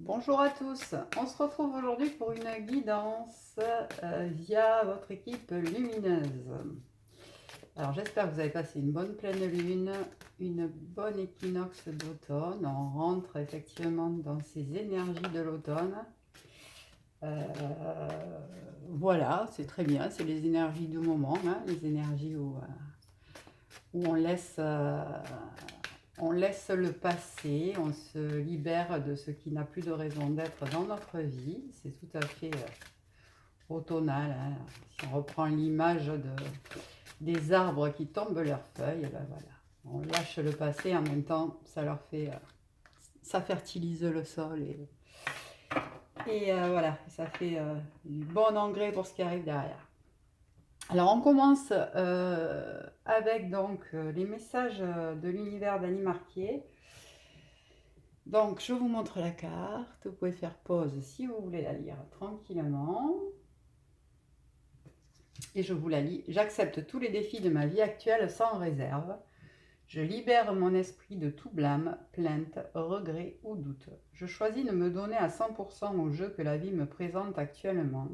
Bonjour à tous, on se retrouve aujourd'hui pour une guidance via votre équipe lumineuse. Alors j'espère que vous avez passé une bonne pleine lune, une bonne équinoxe d'automne. On rentre effectivement dans ces énergies de l'automne. Voilà, c'est très bien, c'est les énergies du moment, hein, les énergies où on laisse le passé, on se libère de ce qui n'a plus de raison d'être dans notre vie. C'est tout à fait automnal, hein. Si on reprend l'image des arbres qui tombent leurs feuilles, ben voilà, on lâche le passé, en même temps ça leur fait, ça fertilise le sol et voilà, ça fait du bon engrais pour ce qui arrive derrière. Alors on commence avec donc les messages de l'univers d'Annie Marquier. Donc je vous montre la carte, vous pouvez faire pause si vous voulez la lire tranquillement. Et je vous la lis. J'accepte tous les défis de ma vie actuelle sans réserve. Je libère mon esprit de tout blâme, plainte, regret ou doute. Je choisis de me donner à 100% au jeu que la vie me présente actuellement.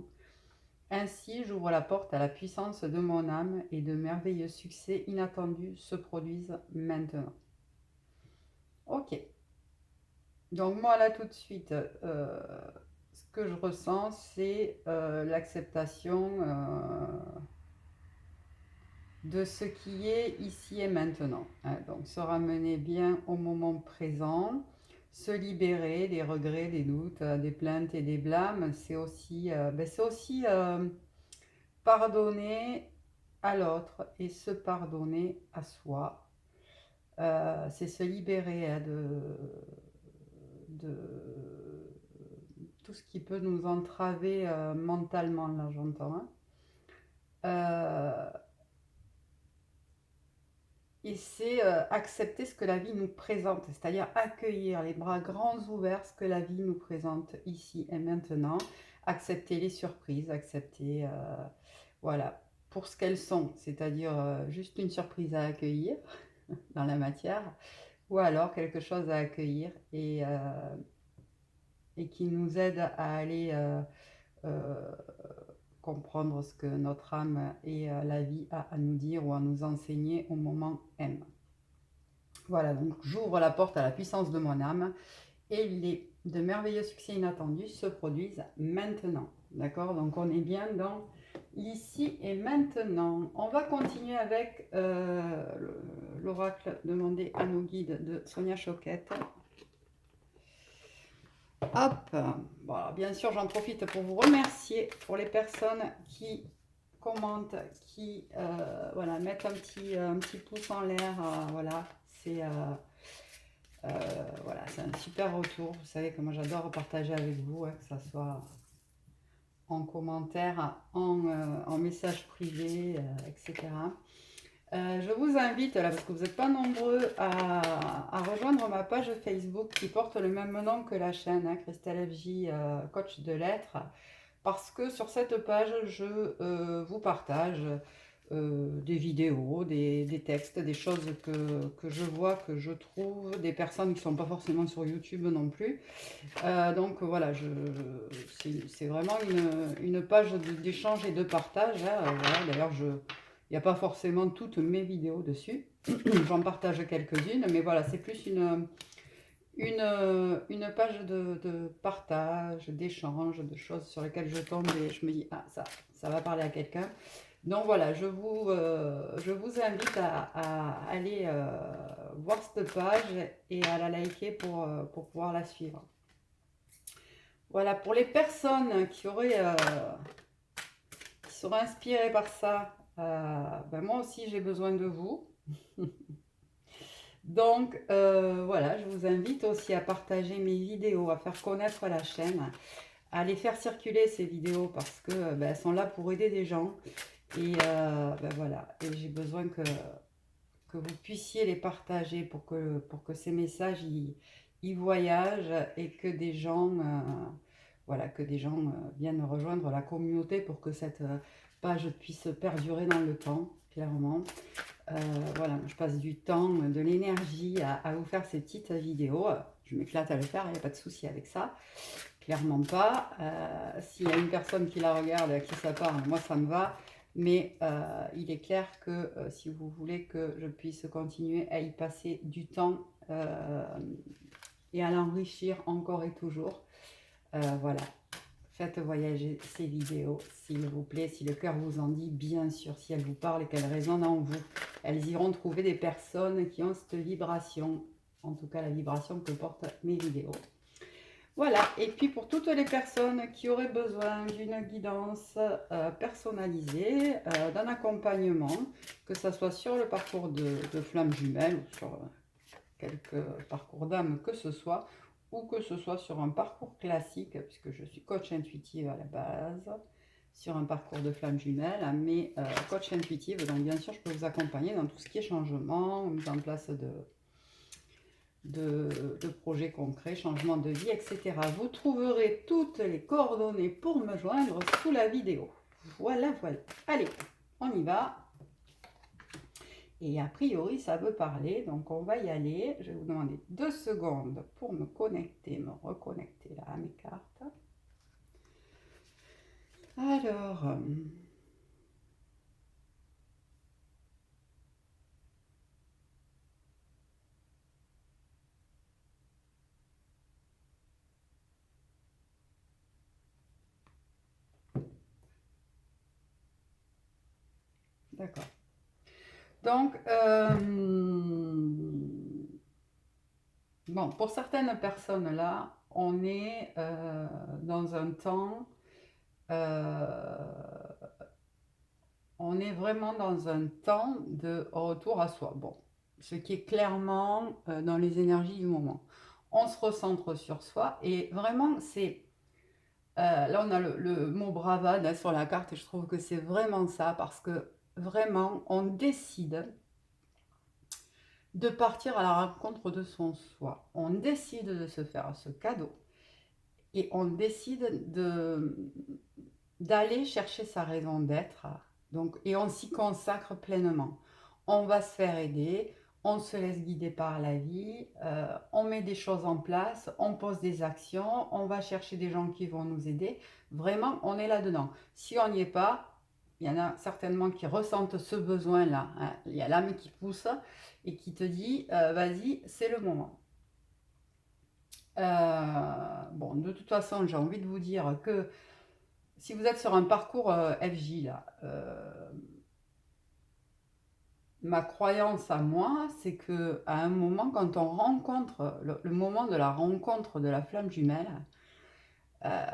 Ainsi, j'ouvre la porte à la puissance de mon âme et de merveilleux succès inattendus se produisent maintenant. Ok. Donc moi là tout de suite, ce que je ressens, c'est l'acceptation de ce qui est ici et maintenant, hein. Donc se ramener bien au moment présent, se libérer des regrets, des doutes, des plaintes et des blâmes, c'est aussi, pardonner à l'autre et se pardonner à soi. C'est se libérer, hein, de tout ce qui peut nous entraver mentalement, là j'entends, hein. Et c'est accepter ce que la vie nous présente, c'est-à-dire accueillir les bras grands ouverts ce que la vie nous présente ici et maintenant, accepter les surprises, accepter, voilà, pour ce qu'elles sont, c'est-à-dire juste une surprise à accueillir dans la matière, ou alors quelque chose à accueillir et qui nous aide à aller euh, comprendre ce que notre âme et la vie a à nous dire ou à nous enseigner au moment M. Voilà, donc j'ouvre la porte à la puissance de mon âme et de merveilleux succès inattendus se produisent maintenant. D'accord? Donc on est bien dans l'ici et maintenant. On va continuer avec l'oracle demandé à nos guides de Sonia Choquette. Hop, voilà, bien sûr j'en profite pour vous remercier pour les personnes qui commentent, qui voilà, mettent un petit pouce en l'air, voilà, c'est voilà, c'est un super retour. Vous savez que moi j'adore partager avec vous, hein, que ce soit en commentaire, en message privé, etc. Je vous invite, là, parce que vous n'êtes pas nombreux, à rejoindre ma page Facebook qui porte le même nom que la chaîne, hein, Christelle FJ, coach de lettres, parce que sur cette page, je vous partage des vidéos, des textes, des choses que je vois, que je trouve, des personnes qui ne sont pas forcément sur YouTube non plus. Donc voilà, c'est vraiment une page d'échange et de partage, hein. Voilà, d'ailleurs, il n'y a pas forcément toutes mes vidéos dessus. J'en partage quelques-unes, mais voilà, c'est plus une page de partage, d'échange, de choses sur lesquelles je tombe et je me dis, ah, ça va parler à quelqu'un. Donc voilà, je vous invite à aller voir cette page et à la liker pour pouvoir la suivre. Voilà, pour les personnes qui seraient inspirées par ça, ben moi aussi j'ai besoin de vous. Donc voilà, je vous invite aussi à partager mes vidéos, à faire connaître la chaîne, à les faire circuler ces vidéos parce que ben, elles sont là pour aider des gens. Et ben voilà, et j'ai besoin que vous puissiez les partager pour que ces messages ils voyagent et que des gens, voilà, que des gens viennent rejoindre la communauté pour que cette page puisse perdurer dans le temps, clairement. Voilà, je passe du temps, de l'énergie à vous faire ces petites vidéos. Je m'éclate à le faire, il n'y a pas de souci avec ça. Clairement pas. S'il y a une personne qui la regarde et à qui ça parle, moi ça me va. Mais il est clair que si vous voulez que je puisse continuer à y passer du temps et à l'enrichir encore et toujours, voilà, faites voyager ces vidéos, s'il vous plaît, si le cœur vous en dit, bien sûr, si elles vous parlent et qu'elles résonnent en vous. Elles iront trouver des personnes qui ont cette vibration, en tout cas la vibration que portent mes vidéos. Voilà, et puis pour toutes les personnes qui auraient besoin d'une guidance personnalisée, d'un accompagnement, que ce soit sur le parcours de flamme jumelle ou sur quelques parcours d'âme que ce soit, ou que ce soit sur un parcours classique, puisque je suis coach intuitive à la base, sur un parcours de flamme jumelle, mais coach intuitive, donc bien sûr je peux vous accompagner dans tout ce qui est changement, mise en place de projets concrets, changement de vie, etc. Vous trouverez toutes les coordonnées pour me joindre sous la vidéo. Voilà, voilà. Allez, on y va. Et a priori, ça veut parler, donc on va y aller. Je vais vous demander 2 secondes pour me connecter, me reconnecter là à mes cartes. Alors, d'accord. Donc, bon, pour certaines personnes là, on est dans un temps, on est vraiment dans un temps de retour à soi. Bon, ce qui est clairement dans les énergies du moment. On se recentre sur soi et vraiment c'est... là, on a le mot bravade hein, sur la carte et je trouve que c'est vraiment ça parce que vraiment, on décide de partir à la rencontre de son soi. On décide de se faire ce cadeau et on décide d'aller chercher sa raison d'être. Donc, et on s'y consacre pleinement. On va se faire aider, on se laisse guider par la vie, on met des choses en place, on pose des actions, on va chercher des gens qui vont nous aider. Vraiment, on est là-dedans. Si on n'y est pas, il y en a certainement qui ressentent ce besoin-là. Hein. Il y a l'âme qui pousse et qui te dit, vas-y, c'est le moment. Bon, de toute façon, j'ai envie de vous dire que si vous êtes sur un parcours FJ, là, ma croyance à moi, c'est que à un moment, quand on rencontre, le moment de la rencontre de la flamme jumelle, euh,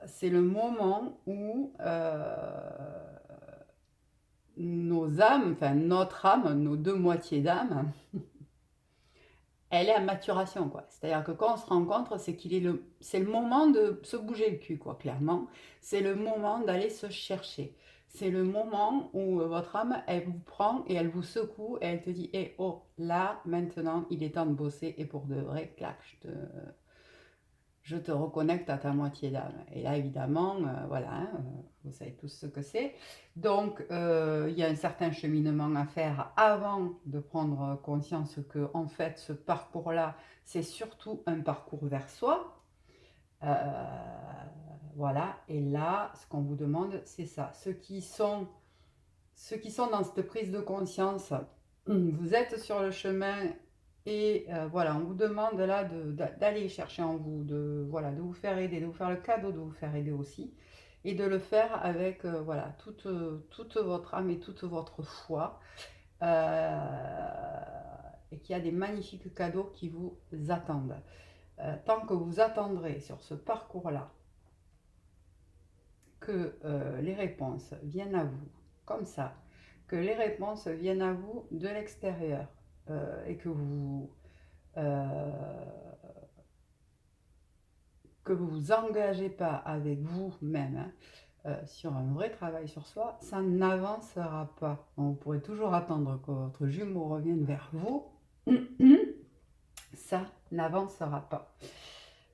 c'est le moment où nos âmes, enfin notre âme, nos 2 moitiés d'âme, elle est à maturation, quoi. C'est-à-dire que quand on se rencontre, c'est le moment de se bouger le cul, quoi, clairement. C'est le moment d'aller se chercher. C'est le moment où votre âme, elle vous prend et elle vous secoue et elle te dit, eh oh, là, maintenant, il est temps de bosser et pour de vrai, clac, je te reconnecte à ta moitié d'âme. Et là, évidemment, voilà, hein, vous savez tous ce que c'est. Donc, il y a un certain cheminement à faire avant de prendre conscience que, en fait, ce parcours-là, c'est surtout un parcours vers soi. Euh, voilà, et là, ce qu'on vous demande, c'est ça. Ceux qui sont dans cette prise de conscience, vous êtes sur le chemin et voilà, on vous demande là d'aller chercher en vous, voilà, de vous faire aider, de vous faire le cadeau de vous faire aider aussi et de le faire avec voilà, toute votre âme et toute votre foi et qu'il y a des magnifiques cadeaux qui vous attendent. Tant que vous attendrez sur ce parcours-là que les réponses viennent à vous comme ça, que les réponses viennent à vous de l'extérieur et que vous engagez pas avec vous-même hein, sur un vrai travail sur soi, ça n'avancera pas. Bon, vous pourrez toujours attendre que votre jumeau revienne vers vous, ça n'avancera pas.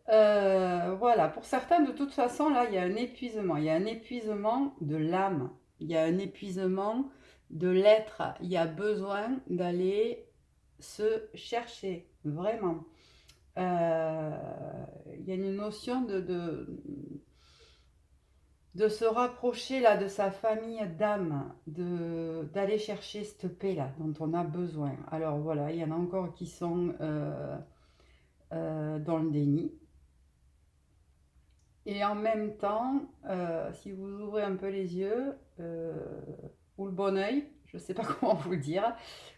Voilà, pour certains, de toute façon, là, il y a un épuisement. Il y a un épuisement de l'âme. Il y a un épuisement de l'être, il y a besoin d'aller se chercher, vraiment. Il y a une notion de se rapprocher là de sa famille d'âme, d'aller chercher cette paix là dont on a besoin. Alors voilà, il y en a encore qui sont dans le déni. Et en même temps, si vous ouvrez un peu les yeux, ou le bon oeil, je ne sais pas comment vous le dire,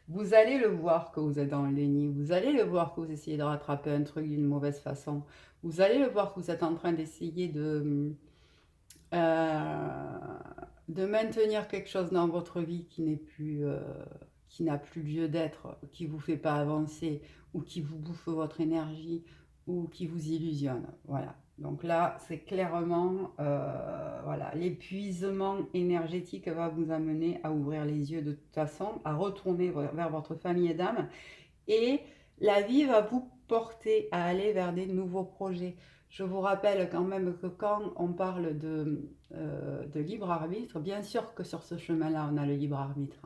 vous allez le voir que vous êtes dans le déni, vous allez le voir que vous essayez de rattraper un truc d'une mauvaise façon, vous allez le voir que vous êtes en train d'essayer de maintenir quelque chose dans votre vie qui n'est plus, qui n'a plus lieu d'être, qui ne vous fait pas avancer, ou qui vous bouffe votre énergie, ou qui vous illusionne. Voilà. Donc là, c'est clairement, voilà, l'épuisement énergétique va vous amener à ouvrir les yeux de toute façon, à retourner vers votre famille d'âme, et la vie va vous porter à aller vers des nouveaux projets. Je vous rappelle quand même que quand on parle de libre arbitre, bien sûr que sur ce chemin-là, on a le libre arbitre.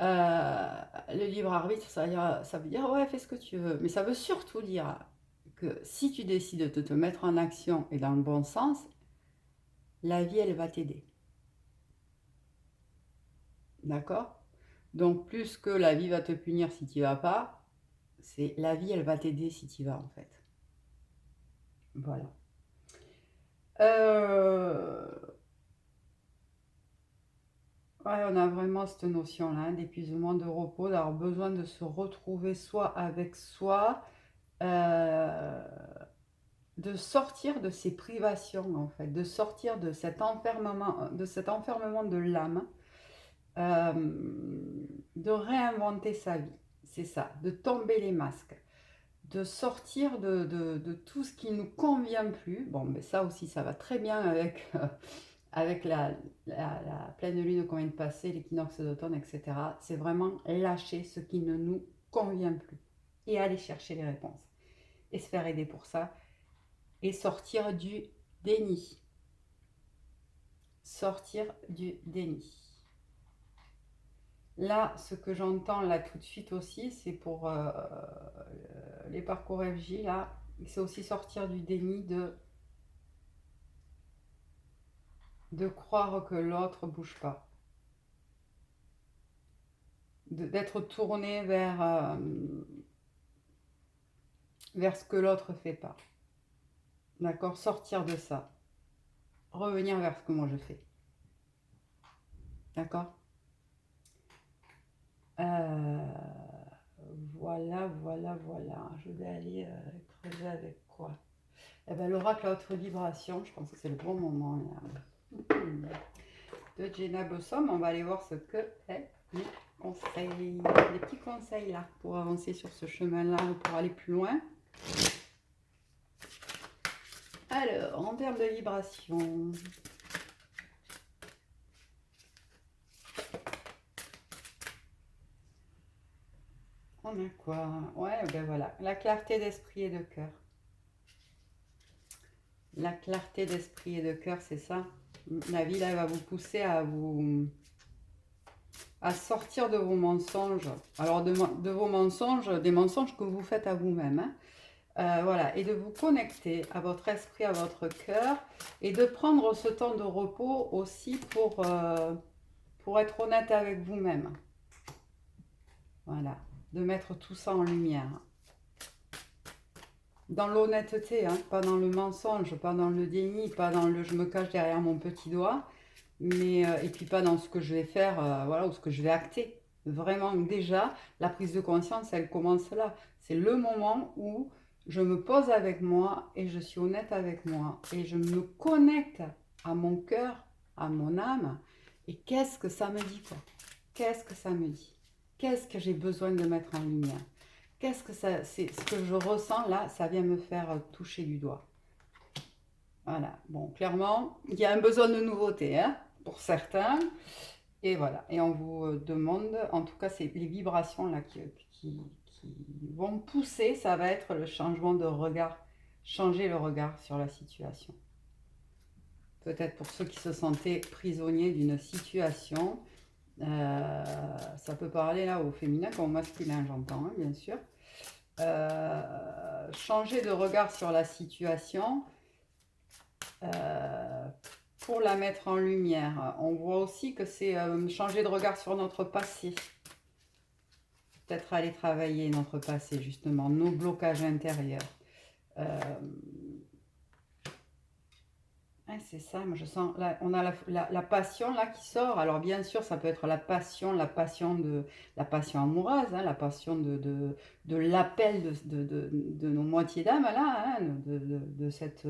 Le libre arbitre, ça veut dire, ouais, fais ce que tu veux. Mais ça veut surtout dire que si tu décides de te mettre en action et dans le bon sens, la vie, elle va t'aider. D'accord? Donc, plus que la vie va te punir si tu n'y vas pas, c'est la vie, elle va t'aider si tu y vas, en fait. Voilà. Ouais, on a vraiment cette notion-là, hein, d'épuisement, de repos, d'avoir besoin de se retrouver soit avec soi, de sortir de ces privations, en fait, de sortir de cet enfermement de l'âme, de réinventer sa vie. C'est ça, de tomber les masques, de sortir de tout ce qui ne nous convient plus. Bon, mais ça aussi, ça va très bien avec, avec la pleine lune qu'on vient de passer, l'équinoxe d'automne, etc. C'est vraiment lâcher ce qui ne nous convient plus et aller chercher les réponses et se faire aider pour ça et sortir du déni. Sortir du déni. Là, ce que j'entends là tout de suite aussi, c'est pour les parcours FJ, là, c'est aussi sortir du déni de croire que l'autre bouge pas. D'être tourné vers ce que l'autre fait pas. D'accord? Sortir de ça. Revenir vers ce que moi je fais. D'accord? Voilà. Je vais aller creuser avec quoi? Eh ben, l'oracle à haute vibration, je pense que c'est le bon moment là. De Jenna Blossom, on va aller voir ce que est les conseils, les petits conseils là pour avancer sur ce chemin-là, pour aller plus loin. Alors, en termes de vibration, on a quoi? Ouais, ben voilà, la clarté d'esprit et de cœur. La clarté d'esprit et de cœur, c'est ça. La vie, là, va vous pousser à sortir de vos mensonges. Alors, de vos mensonges, des mensonges que vous faites à vous-même. Hein. Voilà, et de vous connecter à votre esprit, à votre cœur, et de prendre ce temps de repos aussi pour être honnête avec vous-même. Voilà, de mettre tout ça en lumière. Dans l'honnêteté, hein, pas dans le mensonge, pas dans le déni, pas dans le je me cache derrière mon petit doigt, mais et puis pas dans ce que je vais faire, voilà, ou ce que je vais acter. Vraiment, déjà, la prise de conscience, elle commence là. C'est le moment où je me pose avec moi et je suis honnête avec moi et je me connecte à mon cœur, à mon âme. Et qu'est-ce que ça me dit, quoi? Qu'est-ce que ça me dit? Qu'est-ce que j'ai besoin de mettre en lumière? Qu'est-ce que ça, c'est ce que je ressens là, ça vient me faire toucher du doigt. Voilà, bon, clairement, il y a un besoin de nouveauté, hein, pour certains. Et voilà, et on vous demande, en tout cas, c'est les vibrations là qui vont pousser, ça va être le changement de regard, changer le regard sur la situation. Peut-être pour ceux qui se sentaient prisonniers d'une situation, Ça peut parler là au féminin comme au masculin, j'entends, hein, bien sûr. Changer de regard sur la situation pour la mettre en lumière. On voit aussi que c'est changer de regard sur notre passé. Peut-être aller travailler notre passé, justement, nos blocages intérieurs. C'est ça, moi je sens, là, on a la passion là qui sort. Alors bien sûr, ça peut être la passion amoureuse, hein, la passion de l'appel de nos moitiés d'âme là, hein, de cette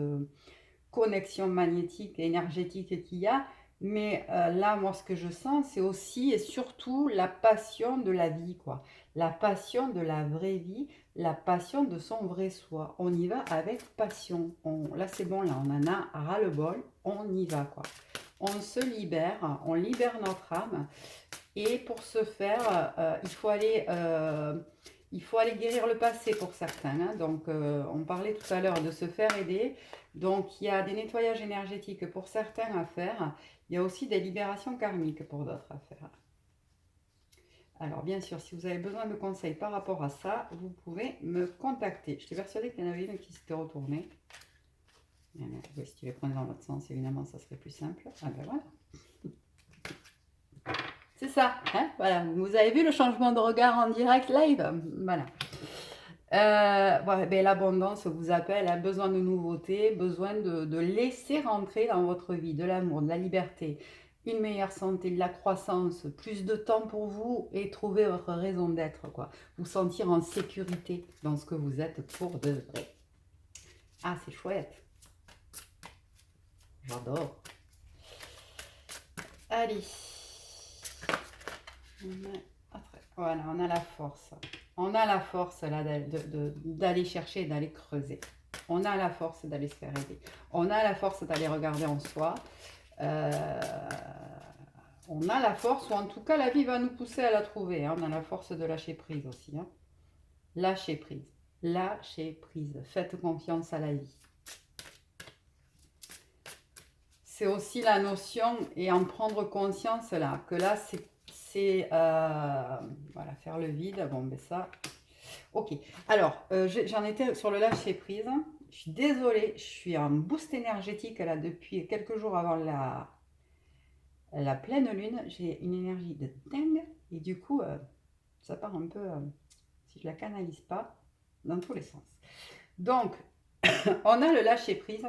connexion magnétique et énergétique qu'il y a. Mais là, moi, ce que je sens, c'est aussi et surtout la passion de la vie, quoi. La passion de la vraie vie, la passion de son vrai soi. On y va avec passion. Là, c'est bon, là, on en a ras-le-bol. On y va, quoi. On se libère, on libère notre âme. Et pour ce faire, il faut aller guérir le passé pour certains, hein. Donc, on parlait tout à l'heure de se faire aider. Donc, il y a des nettoyages énergétiques pour certains à faire. Il y a aussi des libérations karmiques pour d'autres à faire. Alors, bien sûr, si vous avez besoin de conseils par rapport à ça, vous pouvez me contacter. Je suis persuadée qu'il y en avait une qui s'était retournée. Si tu les prenais dans l'autre sens, évidemment, ça serait plus simple. Ah ben voilà. C'est ça, hein, voilà. Vous avez vu le changement de regard en direct live? Voilà. Ben, l'abondance vous appelle, a besoin de nouveautés, besoin de laisser rentrer dans votre vie de l'amour, de la liberté, une meilleure santé, de la croissance, plus de temps pour vous et trouver votre raison d'être, quoi. Vous sentir en sécurité dans ce que vous êtes pour de vrai. Ah, c'est chouette. J'adore. Allez. Voilà, on a la force. On a la force là d'aller chercher, d'aller creuser. On a la force d'aller se faire aider. On a la force d'aller regarder en soi. On a la force, ou en tout cas la vie va nous pousser à la trouver, hein. On a la force de lâcher prise aussi, hein. Lâcher prise. Lâcher prise. Faites confiance à la vie. C'est aussi la notion, et en prendre conscience là, que là c'est voilà, faire le vide. Bon, ben ça, ok. Alors, j'en étais sur le lâcher prise. Je suis désolée, je suis en boost énergétique là depuis quelques jours avant la pleine lune. J'ai une énergie de dingue et du coup, ça part un peu, si je la canalise pas, dans tous les sens. Donc, on a le lâcher prise.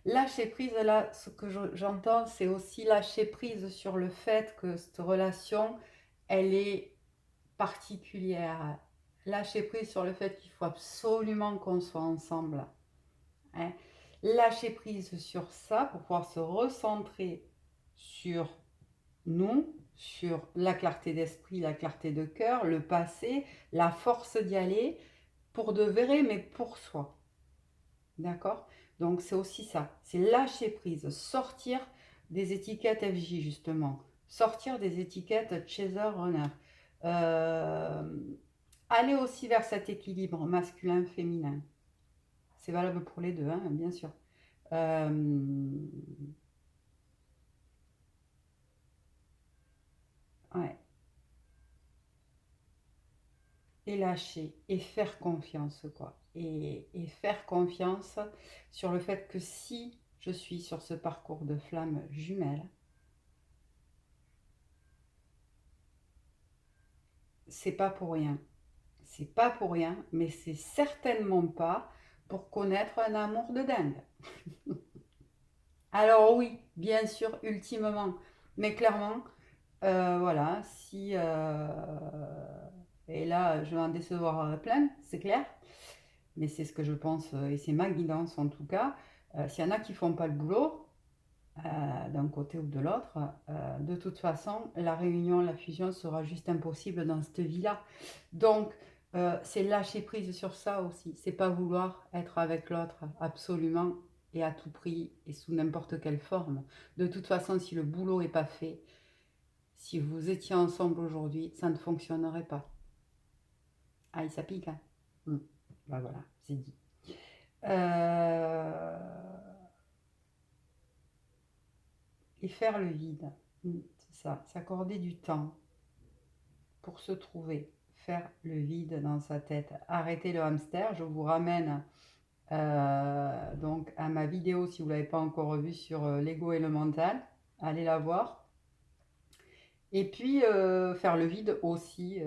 Lâcher prise, là, ce que j'entends, c'est aussi lâcher prise sur le fait que cette relation, elle est particulière. Lâcher prise sur le fait qu'il faut absolument qu'on soit ensemble, hein. Lâcher prise sur ça pour pouvoir se recentrer sur nous, sur la clarté d'esprit, la clarté de cœur, le passé, la force d'y aller pour de vrai, mais pour soi. D'accord? Donc c'est aussi ça, c'est lâcher prise, sortir des étiquettes FJ justement, sortir des étiquettes chaser runner, aller aussi vers cet équilibre masculin-féminin. C'est valable pour les deux, hein, bien sûr. Ouais. Et lâcher, et faire confiance, quoi. Et faire confiance sur le fait que si je suis sur ce parcours de flamme jumelle, c'est pas pour rien. C'est pas pour rien, mais c'est certainement pas pour connaître un amour de dingue. Alors oui, bien sûr, ultimement, mais clairement, voilà, si... et là, je vais en décevoir plein, c'est clair, mais c'est ce que je pense, et c'est ma guidance en tout cas. S'il y en a qui font pas le boulot, d'un côté ou de l'autre, de toute façon, la réunion, la fusion sera juste impossible dans cette vie-là. Donc, c'est lâcher prise sur ça aussi. C'est pas vouloir être avec l'autre absolument et à tout prix et sous n'importe quelle forme. De toute façon, si le boulot n'est pas fait, si vous étiez ensemble aujourd'hui, ça ne fonctionnerait pas. Ah, ça pique, hein. Ben voilà, c'est dit. Et faire le vide. C'est ça, s'accorder du temps pour se trouver, faire le vide dans sa tête, arrêter le hamster. Je vous ramène donc à ma vidéo si vous ne l'avez pas encore vue sur l'ego et le mental. Allez la voir. Et puis faire le vide aussi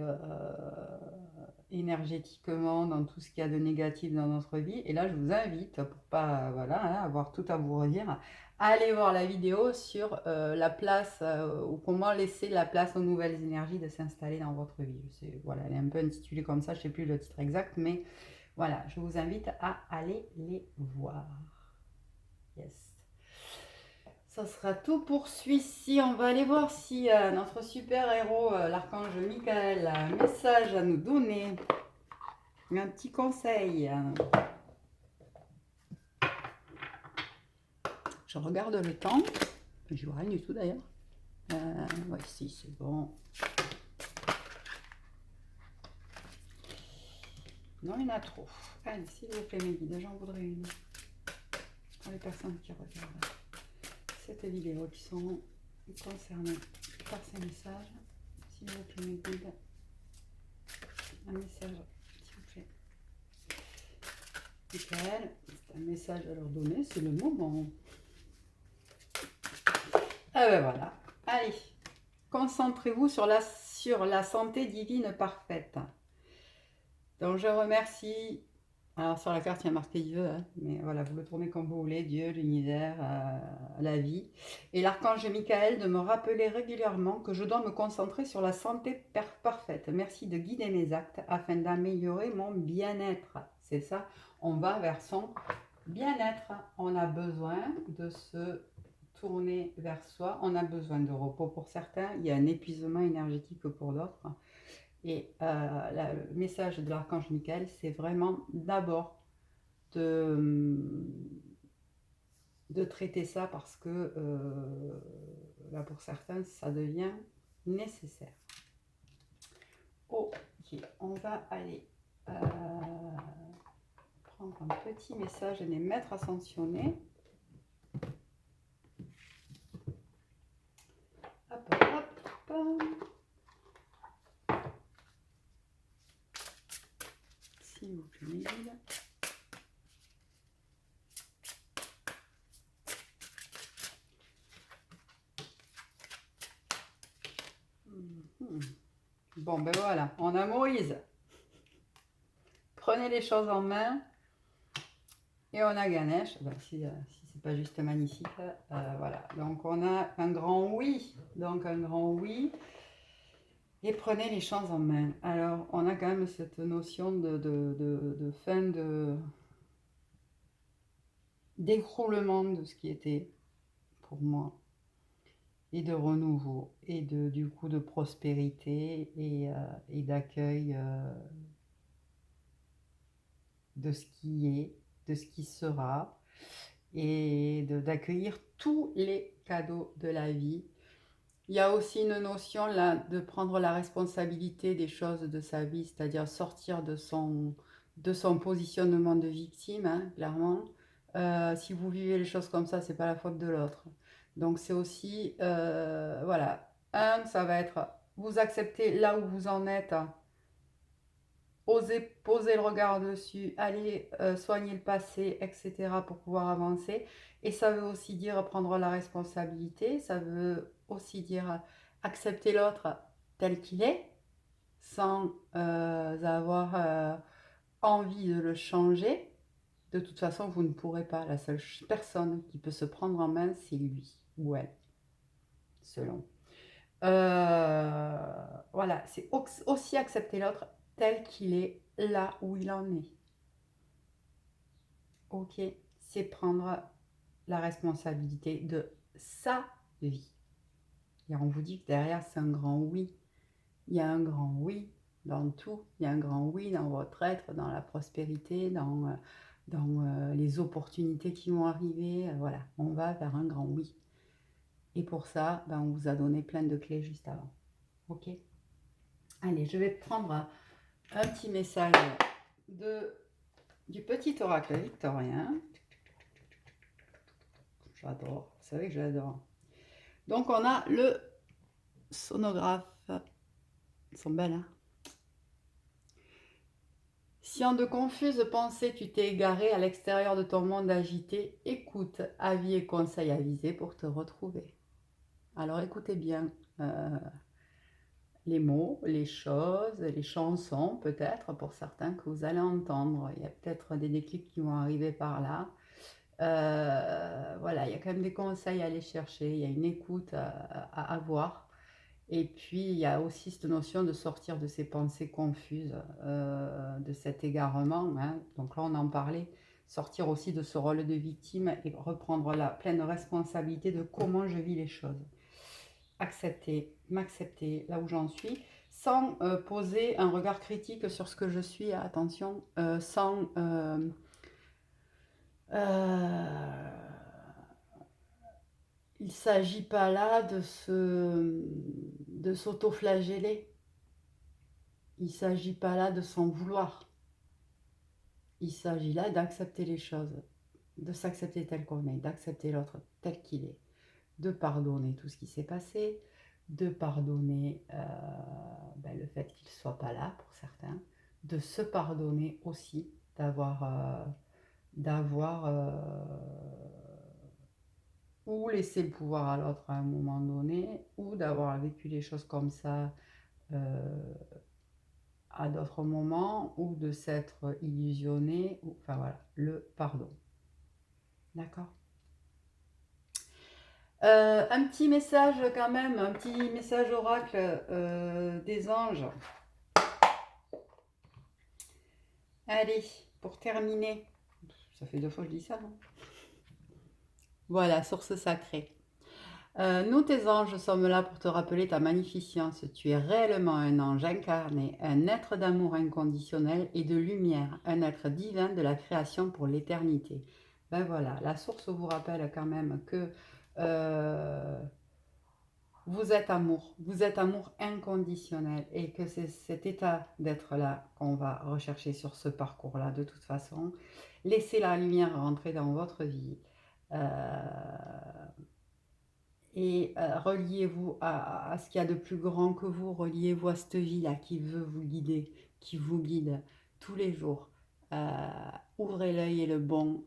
énergétiquement dans tout ce qu'il y a de négatif dans notre vie. Et là, je vous invite, pour pas voilà, hein, avoir tout à vous redire, à aller voir la vidéo sur la place ou comment laisser la place aux nouvelles énergies de s'installer dans votre vie. Voilà, elle est un peu intitulée comme ça, je ne sais plus le titre exact, mais voilà, je vous invite à aller les voir. Yes. Ça sera tout pour celui-ci. On va aller voir si notre super-héros, l'archange Michael, a un message à nous donner. Un petit conseil. Je regarde le temps. Je vois rien du tout d'ailleurs. Ouais, si, c'est bon. Non, il y en a trop. Allez, s'il vous plaît, mes guides, j'en voudrais une. Pour les personnes qui regardent cette vidéo, qui sont concernées par ces messages. S'il vous plaît, mes guides, un message, s'il vous plaît. Michael, c'est un message à leur donner, c'est le moment. Ah ben voilà. Allez, concentrez-vous sur la santé divine parfaite. Donc je remercie. Alors sur la carte il y a marqué Dieu, hein, mais voilà, vous le tournez comme vous voulez, Dieu, l'univers, la vie. Et l'archange Michael de me rappeler régulièrement que je dois me concentrer sur la santé parfaite. Merci de guider mes actes afin d'améliorer mon bien-être. C'est ça, on va vers son bien-être. On a besoin de se tourner vers soi, on a besoin de repos pour certains, il y a un épuisement énergétique pour d'autres. Et le message de l'archange Michael, c'est vraiment d'abord de traiter ça parce que là pour certains, ça devient nécessaire. Ok, on va aller prendre un petit message des maîtres ascensionnés. Hop, hop, hop. S'il vous plaît. Bon, ben voilà, on a Moïse. Prenez les choses en main. Et on a Ganesh. Ben, si c'est pas juste magnifique. Voilà, donc on a un grand oui. Donc un grand oui. Et prenez les choses en main. Alors, on a quand même cette notion de fin d'écroulement de ce qui était pour moi. Et de renouveau. Et du coup de prospérité et d'accueil de ce qui est, de ce qui sera. Et d'accueillir tous les cadeaux de la vie. Il y a aussi une notion là de prendre la responsabilité des choses de sa vie, c'est-à-dire sortir de son positionnement de victime, hein, clairement. Si vous vivez les choses comme ça, c'est pas la faute de l'autre. Donc c'est aussi, voilà, ça va être vous accepter là où vous en êtes, hein. Oser poser le regard dessus, aller soigner le passé, etc. pour pouvoir avancer. Et ça veut aussi dire prendre la responsabilité, ça veut aussi dire accepter l'autre tel qu'il est, sans avoir envie de le changer. De toute façon, vous ne pourrez pas. La seule personne qui peut se prendre en main, c'est lui ou elle, selon. Voilà, c'est aussi accepter l'autre tel qu'il est, là où il en est. Ok, c'est prendre la responsabilité de sa vie. Et on vous dit que derrière, c'est un grand oui. Il y a un grand oui dans tout. Il y a un grand oui dans votre être, dans la prospérité, dans les opportunités qui vont arriver. Voilà, on va vers un grand oui. Et pour ça, on vous a donné plein de clés juste avant. Ok. Allez, je vais prendre un petit message du petit oracle victorien. J'adore, vous savez que j'adore. Donc, on a le sonographe. Ils sont belles, hein? Si en de confuses pensées tu t'es égaré à l'extérieur de ton monde agité, écoute, avis et conseils avisés pour te retrouver. Alors écoutez bien les mots, les choses, les chansons peut-être pour certains que vous allez entendre. Il y a peut-être des déclics qui vont arriver par là. Voilà, il y a quand même des conseils à aller chercher, il y a une écoute à avoir. Et puis, il y a aussi cette notion de sortir de ces pensées confuses, de cet égarement, hein. Donc là, on en parlait, sortir aussi de ce rôle de victime et reprendre la pleine responsabilité de comment je vis les choses. Accepter, m'accepter là où j'en suis, sans poser un regard critique sur ce que je suis, attention, sans... il ne s'agit pas là de s'auto-flageller. Il ne s'agit pas là de s'en vouloir. Il s'agit là d'accepter les choses, de s'accepter tel qu'on est, d'accepter l'autre tel qu'il est, de pardonner tout ce qui s'est passé, de pardonner le fait qu'il ne soit pas là pour certains, de se pardonner aussi d'avoir ou laissé le pouvoir à l'autre à un moment donné, ou d'avoir vécu les choses comme ça à d'autres moments, ou de s'être illusionné, ou, enfin voilà, le pardon. D'accord. Un petit message quand même, un petit message oracle des anges. Allez, pour terminer, ça fait 2 fois que je dis ça, non? Voilà, source sacrée. Nous, tes anges, sommes là pour te rappeler ta magnificence. Tu es réellement un ange incarné, un être d'amour inconditionnel et de lumière, un être divin de la création pour l'éternité. Ben voilà, la source vous rappelle quand même que vous êtes amour inconditionnel et que c'est cet état d'être là qu'on va rechercher sur ce parcours-là de toute façon. Laissez la lumière rentrer dans votre vie. Et reliez-vous à ce qu'il y a de plus grand que vous, reliez-vous à cette vie-là qui veut vous guider, qui vous guide tous les jours. Ouvrez l'œil et le bon.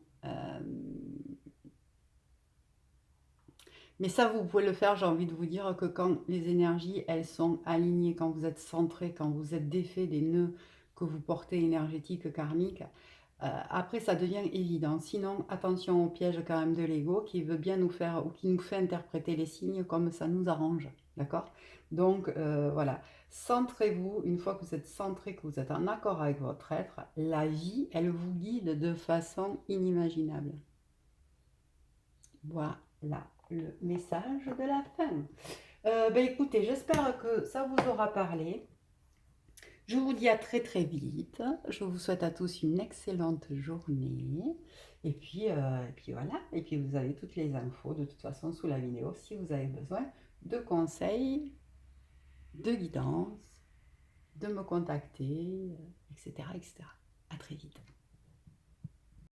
Mais ça, vous pouvez le faire, j'ai envie de vous dire que quand les énergies, elles sont alignées, quand vous êtes centré, quand vous êtes défait des nœuds que vous portez énergétiques, karmiques, après, ça devient évident. Sinon, attention au piège quand même de l'ego qui veut bien nous faire ou qui nous fait interpréter les signes comme ça nous arrange. D'accord? Donc, voilà. Centrez-vous. Une fois que vous êtes centré, que vous êtes en accord avec votre être, la vie, elle vous guide de façon inimaginable. Voilà le message de la fin. Écoutez, j'espère que ça vous aura parlé. Je vous dis à très très vite. Je vous souhaite à tous une excellente journée. Et puis voilà. Et puis vous avez toutes les infos de toute façon sous la vidéo si vous avez besoin de conseils, de guidance, de me contacter, etc., etc. À très vite.